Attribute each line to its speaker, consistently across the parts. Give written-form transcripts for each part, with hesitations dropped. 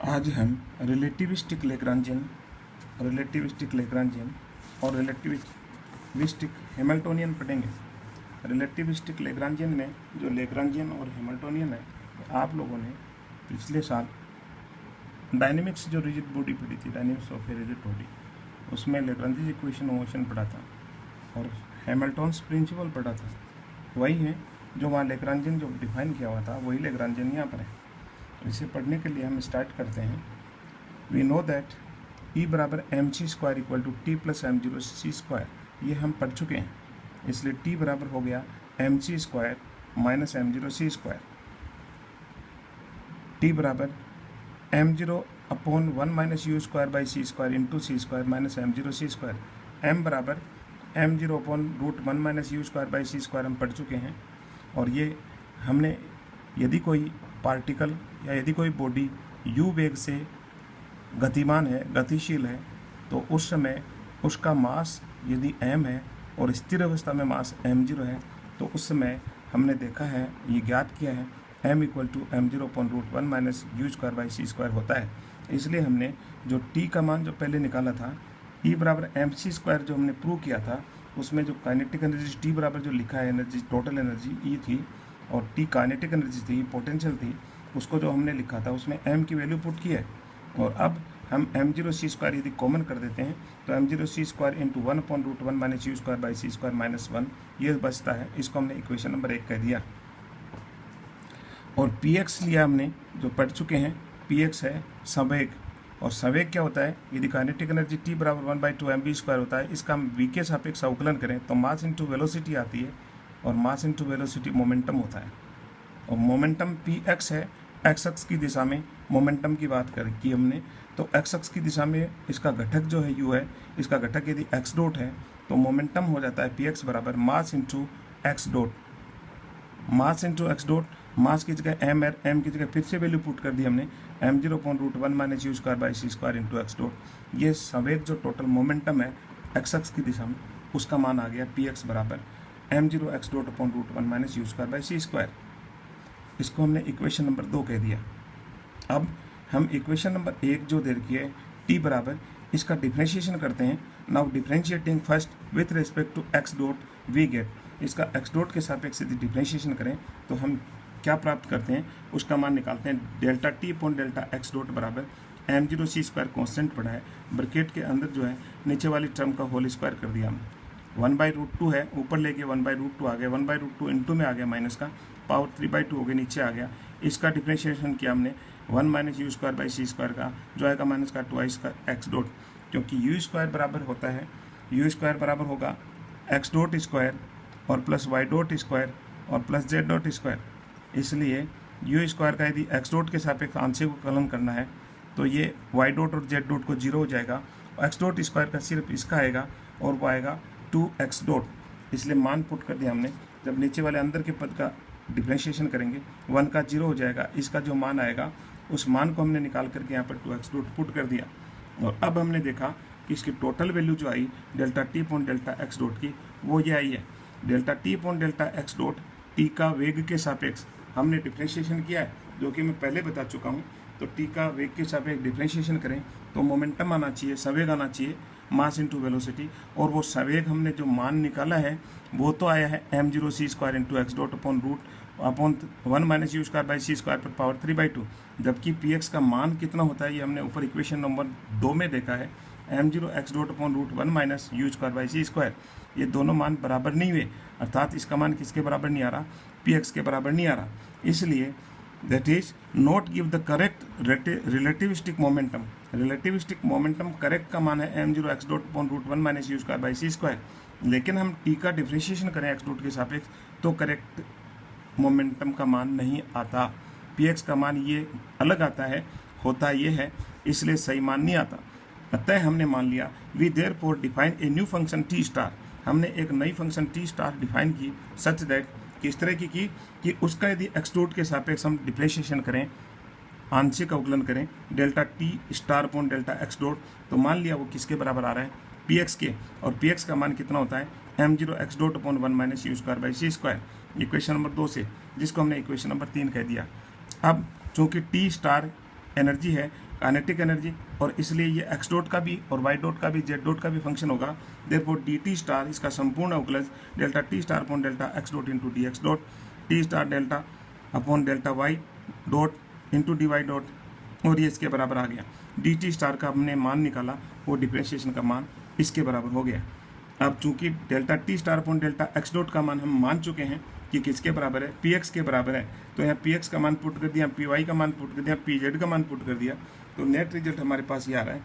Speaker 1: आज हम relativistic Lagrangian और रिलेटिविस्टिक हैमिल्टोनियन पढ़ेंगे। रिलेटिविस्टिक लैग्रांजियन में जो लैग्रांजियन और हैमिल्टोनियन है, आप लोगों ने पिछले साल डायनेमिक्स जो रिजिड बॉडी पढ़ी थी, dynamics of a rigid body, उसमें लैग्रांजियन इक्वेशन ऑफ मोशन पढ़ा था और हैमिल्टॉन्स प्रिंसिपल पढ़ा था। वही है जो वहाँ लैग्रांजियन जो डिफाइन किया हुआ था, वही लैग्रांजियन यहाँ पर है। इसे पढ़ने के लिए हम स्टार्ट करते हैं। वी नो दैट E बराबर mc square equal to T plus m0c square, ये हम पढ़ चुके हैं। इसलिए T बराबर हो गया mc square minus m0c square. T बराबर m0 upon 1 minus you square by C square into C square minus m0c square. m बराबर m0 upon root 1 minus you square by C square हम पढ़ चुके हैं। और ये हमने यदि कोई पार्टिकल या यदि कोई बॉडी u वेग से गतिमान है, गतिशील है, तो उस समय उसका मास यदि m है और स्थिर अवस्था में मास m0 है, तो उस समय हमने देखा है, ये ज्ञात किया है, m equal to m0 upon root 1 minus you square by C square होता है। इसलिए हमने जो t का मान जो पहले निकाला था, E बराबर mc स्क्वायर जो हमने प्रूव किया था, उसमें जो काइनेटिक एनर्जी T बराबर जो लिखा है एनर्जी, टोटल एनर्जी E थी और T काइनेटिक एनर्जी थी, पोटेंशियल थी, उसको जो हमने लिखा था उसमें m की वैल्यू पुट की है। और अब हम m0c स्क्वायर यदि कॉमन कर देते हैं तो m0c square into 1 upon root 1 minus you square by C square minus 1 ये बचता है। इसको हमने इक्वेशन नंबर 1 कह दिया। और px लिया हमने, जो पढ़ चुके हैं, px है संवेग। और संवेग क्या होता है? यदि काइनेटिक एनर्जी T बराबर 1/2 mv स्क्वायर होता है, इसका हम v के सापेक्ष अवकलन करें तो मास इंटू वेलोसिटी आती है और मास इंटू वेलोसिटी मोमेंटम होता है। और मोमेंटम px है, एक्स अक्ष की दिशा में मोमेंटम की बात की हमने, तो एक्स अक्ष की दिशा में इसका घटक जो है u है, इसका घटक यदि x डॉट है तो मोमेंटम हो जाता है px बराबर mass into x dot. Mass into x dot, mass की जगह m है, m की जगह फिर से वैल्यू पुट कर दी हमने, m0 upon root 1 minus you square by C square into x dot. ये संवेग जो टोटल मोमेंटम है एक्स अक्ष की दिशा में, उसका मान आ गया px बराबर m0 x dot upon root 1 minus you square by C square. इसको हमने इक्वेशन नंबर 2 कह दिया। अब हम इक्वेशन नंबर 1 जो दे रखी है T बराबर, इसका डिफरेंशिएशन करते हैं। Now differentiating first with respect to x dot we get, इसका एक्स डॉट के सापेक्ष यदि डिफरेंशिएशन करें तो हम क्या प्राप्त करते हैं, उसका मान निकालते हैं। Delta t upon delta x dot बराबर m0c स्क्वायर कॉन्स्टेंट पड़ा है, ब्रैकेट के अंदर जो है नीचे वाली टर्म का होल स्क्वायर कर दिया हमने। 1/√2 है, ऊपर लेके 1/√2 आ गया, 1/√2 इंटू में आ गया माइनस का, पावर 3/2 हो गया, नीचे आ गया। इसका डिफरेंशिएशन किया हमने 1 minus you square by C square का, जो आएगा माइनस का ट्वाइस का एक्स डॉट, क्योंकि यू स्क्वायर बराबर होता है, यू स्क्वायर बराबर होगा एक्स डॉट स्क्वायर और प्लस वाई डॉट स्क्वायर और प्लस जेड डॉट स्क्वायर। इसलिए यू स्क्वायर का यदि एक्स डॉट के सापेक्ष आंशिक अवकलन करना है तो ये वाई डॉट और जेड डॉट को 0 हो जाएगा। एक्स डॉट स्क्वायर का सिर्फ इसका आएगा और वो आएगा 2x डॉट। इसलिए मान पुट कर दिया हमने। जब नीचे वाले अंदर के पद का डिफरेंशिएशन करेंगे 1 का 0 हो जाएगा, इसका जो मान आएगा उस मान को हमने निकाल करके यहाँ पर 2x डॉट पुट कर दिया। और अब हमने देखा कि इसकी टोटल वैल्यू जो आई delta t upon delta x dot की, वो ये आई है। Delta t upon delta x dot t का वेग के सापेक्ष हमने डिफरेंशिएशन किया है, जो कि मैं पहले बता चुका हूँ। तो टी का वेग के सापेक्ष डिफरेंशिएशन करें तो मोमेंटम आना चाहिए, संवेग आना चाहिए, मास इंटू वेलोसिटी। और वो संवेग हमने जो मान निकाला है वो तो आया है m0c square into x dot upon root upon 1 minus you square by C square पर पावर 3/2। जबकि px का मान कितना होता है ये हमने ऊपर इक्वेशन नंबर 2 में देखा है, m0 x dot upon root 1 minus you square by C square. ये दोनों मान बराबर नहीं हुए, अर्थात इसका मान किसके बराबर नहीं आ रहा, px के बराबर नहीं आ रहा। इसलिए that is not give the correct relativistic momentum। relativistic momentum correct का मान है m0 x dot upon root 1 minus you square by C square. लेकिन हम t का डिफरेंशिएशन करें एक्स डॉट के सापेक्ष तो करेक्ट मोमेंटम का मान नहीं आता, px का मान ये अलग आता है, होता ये है, इसलिए सही मान नहीं आता। अतः हमने मान लिया we therefore define a new function t star. हमने एक नई फंक्शन टी स्टार डिफाइन की, सच दैट किस तरह की कि उसका यदि एक्स डॉट के सापेक्ष हम डिफरेंशिएशन करें, आंशिक अवकलन करें delta t star upon delta x dot, तो मान लिया वो किसके बराबर आ रहा है, px के। और px का मान कितना होता है, m0 x dot upon 1 minus you square by C square, equation number 2 से, जिसको हमने इक्वेशन नंबर 3 कह दिया। अब चूंकि टी स्टार एनर्जी है, काइनेटिक एनर्जी, और इसलिए ये एक्स डॉट का भी और वाई डॉट का भी जेड डॉट का भी फंक्शन होगा। देयरफॉर डी टी स्टार इसका संपूर्ण अवकलज delta t star upon delta x dot into d x dot, t star delta upon delta y dot into d y dot, और ये इसके बराबर आ गया। डी टी स्टार का हमने मान निकाला, वो डिफ्रेंशिएशन का मान इसके बराबर हो गया। अब चूंकि delta t star upon delta x dot का मान हम मान चुके हैं कि किसके बराबर है, पी एक्स के बराबर है, तो यहाँ पी एक्स का मान पुट कर दिया, पी वाई का मान पुट कर दिया, पी जेड का मान पुट कर दिया, तो नेट रिजल्ट हमारे पास ये आ रहा है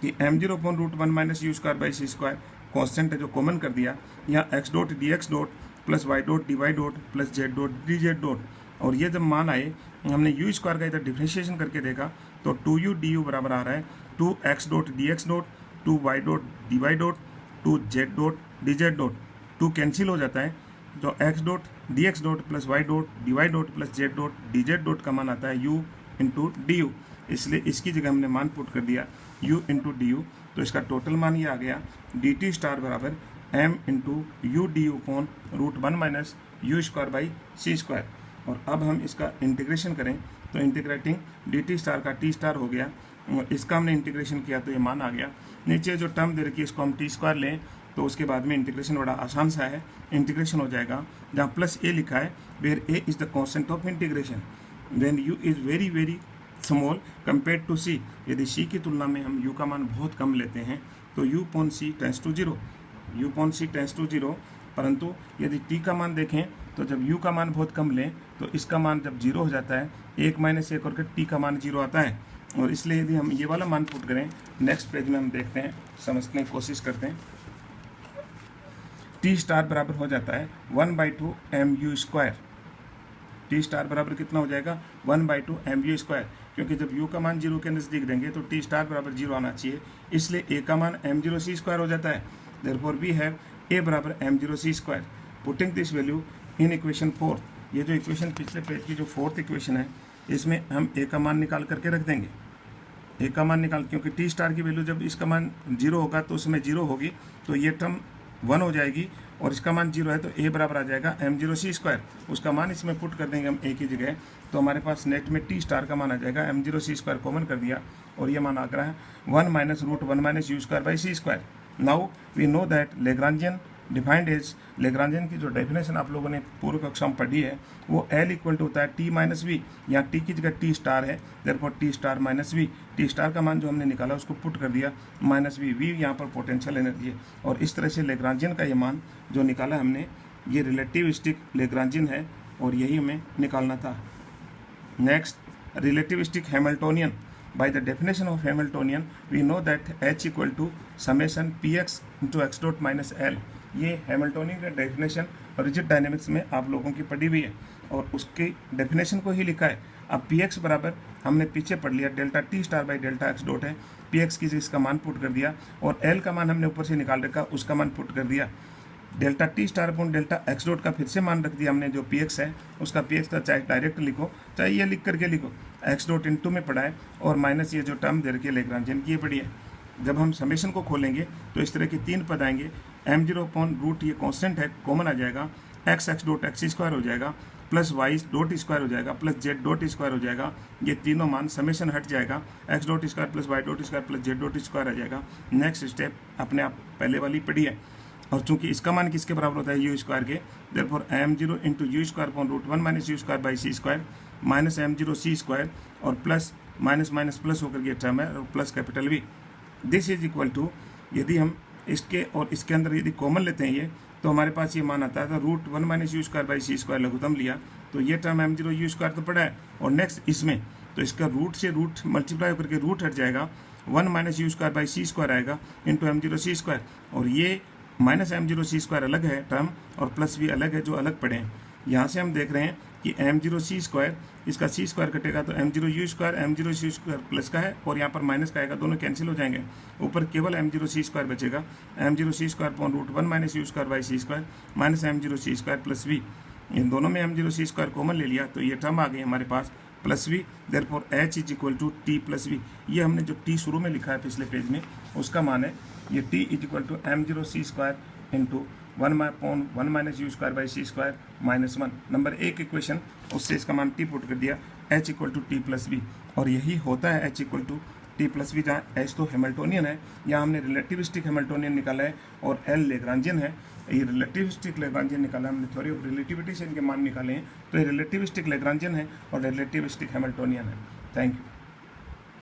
Speaker 1: कि m zero upon root one minus you square by C square constant है जो कॉमन कर दिया, यहाँ x dot d x dot plus Y dot d y dot plus Z dot d z dot, और ये जब मान आए हमने यू स्क्वायर का इधर डिफ्रेंशिएशन करके देखा तो टू यू डी यू बराबर आ रहा है two x dot d x dot, two y dot d y dot, two z dot d z dot, two cancel हो जाता है, तो x dot d x dot plus Y dot d y dot plus Z dot d z dot का मान आता है you into D you, इसलिए इसकी जगह हमने मान पुट कर दिया यू इंटू डी यू, तो इसका टोटल मान ये आ गया डी टी स्टार बराबर m into u d u upon root one minus you square by C square. और अब हम इसका इंटीग्रेशन करें तो इंटीग्रेटिंग डी टी स्टार का टी स्टार हो गया, और इसका हमने इंटीग्रेशन किया तो ये मान आ गया। नीचे जो टर्म दे रखी है इसको हम टी स्क्वायर लें तो उसके बाद में इंटीग्रेशन बड़ा आसान सा है, इंटीग्रेशन हो जाएगा जहाँ प्लस ए लिखा है where A is the constant of integration when u is very very small compare to C, यदि सी की तुलना में हम यू का मान बहुत कम लेते हैं तो u upon c tends to zero, u upon c tends to zero, परंतु यदि टी का मान देखें तो जब यू का मान बहुत कम लें तो इसका मान जब जीरो हो जाता है, एक माइनस एक करके टी का मान जीरो आता है, और इसलिए यदि हम ये वाला मान पुट करें नेक्स्ट पेज में हम देखते हैं, समझने की कोशिश करते हैं। टी स्टार बराबर हो जाता है 1/2 m u square, t star बराबर कितना हो जाएगा 1/2 एम यू स्क्वायर, क्योंकि जब यू का मान जीरो के नज़दीक देंगे तो टी स्टार बराबर जीरो आना चाहिए, इसलिए ए का मान एम जीरो सी स्क्वायर हो जाता है। देयरफॉर वी हैव ए बराबर m zero c square. Putting this value in equation 4, ये जो इक्वेशन पिछले पेज की जो फोर्थ इक्वेशन है इसमें हम ए का मान निकाल करके रख देंगे, ए का मान निकाल, क्योंकि टी स्टार की वैल्यू जब इसका मान जीरो होगा तो उसमें जीरो होगी तो ये टर्म 1 हो जाएगी, और इसका मान जीरो है तो ए बराबर आ जाएगा एम जीरो सी स्क्वायर, उसका मान इसमें पुट कर देंगे हम ए की जगह, तो हमारे पास नेट में टी स्टार का मान आ जाएगा m zero c square common कर दिया, और ये मान आ रहा है 1 minus root one minus you square by C square. Now we know that Lagrangian defined as, Lagrangian की जो डेफिनेशन आप लोगों ने पूर्व कक्षा में पढ़ी है वो एल इक्वल टू होता है टी माइनस वी, यहाँ टी की जगह टी स्टार है, therefore t star minus v, t star का मान जो हमने निकाला उसको पुट कर दिया माइनस वी, वी यहाँ पर पोटेंशियल एनर्जी है, और इस तरह से लेग्रांजियन का ये मान जो निकाला हमने ये रिलेटिविस्टिक लेग्रांजियन है, और यही हमें निकालना था। Next relativistic Hamiltonian. By the definition of Hamiltonian, we know that H equal to summation px into x dot minus L। ये हैमिल्टोनियन का डेफिनेशन रिजिड डायनेमिक्स में आप लोगों की पढ़ी हुई है, और उसकी डेफिनेशन को ही लिखा है। अब पी एक्स बराबर हमने पीछे पढ़ लिया delta t star by delta x dot है, पी एक्स की इसका मान पुट कर दिया, और एल का मान हमने ऊपर से निकाल रखा उसका मान पुट कर दिया, delta t star upon delta x dot का फिर से मान रख दिया हमने, जो पी एक्स है उसका पी एक्स का चाहे डायरेक्ट लिखो चाहे ये लिख करके लिखो, एक्स डॉट इंटू में पढ़ा है, और माइनस ये जो टर्म दे रखी है लेग्रांजियन की ये पढ़ी है। जब हम समेशन को खोलेंगे तो इस तरह के 3 पद आएंगे, एम जीरो अपॉन रूट ये कॉन्स्टेंट है कॉमन आ जाएगा, x x dot x square हो जाएगा, प्लस वाई डॉट स्क्वायर हो जाएगा, प्लस जेड डॉट स्क्वायर हो जाएगा, ये तीनों मान समेशन हट जाएगा, x dot square plus Y dot square plus Z dot square आ जाएगा। नेक्स्ट स्टेप अपने आप पहले वाली पढ़ी है, और चूंकि इसका मान किसके बराबर होता है यू स्क्वायर के, therefore m zero into u square upon root one minus you square by C square minus m zero c square, और प्लस माइनस माइनस प्लस होकर ये टर्म है, और plus capital V, this is equal to, यदि हम इसके और इसके अंदर यदि कॉमन लेते हैं ये तो हमारे पास ये मान आता है, तो root one minus you square by C square लघुत्तम लिया तो ये term m zero u square तो पड़ा है, और नेक्स्ट इसमें तो इसका रूट से रूट मल्टीप्लाई होकर के रूट हट जाएगा, 1 minus you square by C square आएगा into m zero c square, और ये minus m zero c square अलग है टर्म, और प्लस भी अलग है जो अलग पड़े हैं। यहाँ से हम देख रहे हैं कि एम जीरो सी स्क्वायर, इसका सी स्क्वायर कटेगा तो m zero u square m zero c square plus का है, और यहाँ पर माइनस का आएगा, दोनों कैंसिल हो जाएंगे, ऊपर केवल एम जीरो सी स्क्वायर बचेगा, m zero c square upon root one minus you square by C square minus m zero c square plus v, इन दोनों में m zero c square common ले लिया तो ये टर्म आ गई हमारे पास plus v, therefore h is equal to T plus v. ये हमने जो टी शुरू में लिखा है पिछले पेज में उसका मान है, ये t is equal to m zero c square into 1 minus you square by C square minus 1, number 1 equation, उससे इसका मान टी पुट कर दिया, H equal to T plus v. और यही होता है H equal to T plus v, जहाँ H तो हैमिल्टोनियन है, यहाँ हमने रिलेटिविस्टिक हैमिल्टोनियन निकाला है, और L लेग्रांजियन है। ये रिलेटिविस्टिक लेग्रांजियन निकाला है, हमने थ्योरी ऑफ रिलेटिविटी से इनके मान निकाले हैं, तो ये रिलेटिविस्टिक लेग्रांजियन है और रिलेटिविस्टिक हैमिल्टोनियन है। Thank you.